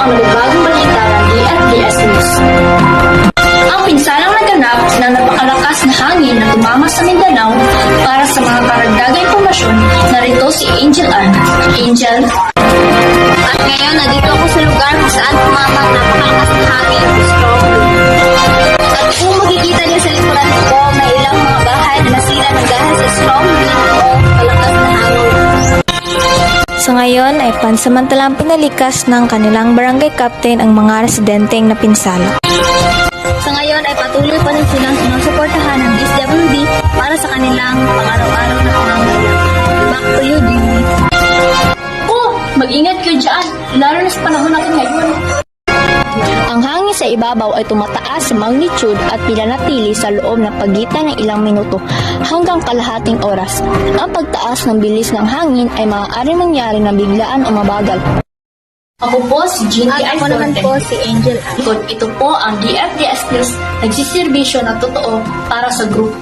ang nabibagong balita ng DFDS News. Ang pinsalang naganap na napakalakas na hangin na tumama sa Mindanao. Para sa mga karagdagang impormasyon, narito si Angel Ann. Angel? At ngayon, nandito ako sa lugar kung saan tumama ang napakalakas na hangin, strong wind. At kung makikita niyo sa likuran ko, may ilang mga bahay na nasira ng dahil sa strong wind o malakas na hangin. Sa ngayon ay pansamantalang pinalikas ng kanilang barangay captain ang mga residenteng napinsala. Sa ngayon ay patuloy pa rin silang sinusuportahan ng DSWD para sa kanilang pang-araw-araw na pangangailangan. Back to you, Jimmy. Mag-ingat kayo dyan, lalo na sa panahon natin ngayon. Ang hangin sa ibabaw ay tumataas sa magnitude at pinanatili sa loob ng pagitan ng ilang minuto hanggang kalahating oras. Ang pagtaas ng bilis ng hangin ay maaaring mangyari na biglaan o mabagal. Ako po si Jean At ako naman po si Angel Ann. Ito po ang DFDS News, nagsiservisyo na totoo para sa group.